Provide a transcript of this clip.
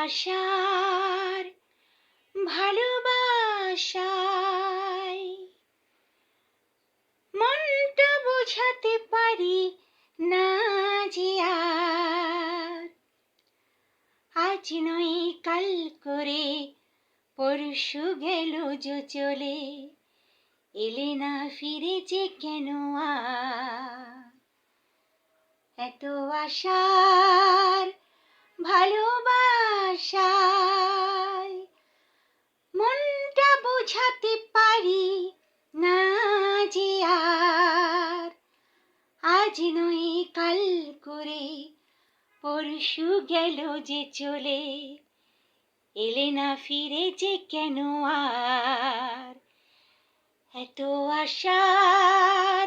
আশার ভালোবাসায় মনটা বোঝাতে পারি না যে আর আজ নয় কাল করে পরশু গেল যে চলে এলে না ফিরে যে কেন আর এত আশার ভালোবাসায় মনটা বোঝাতে পারি না যে আর আজ নয় কাল করে পরশু গেল যে চলে এলে না ফিরে যে কেন আর এত আশার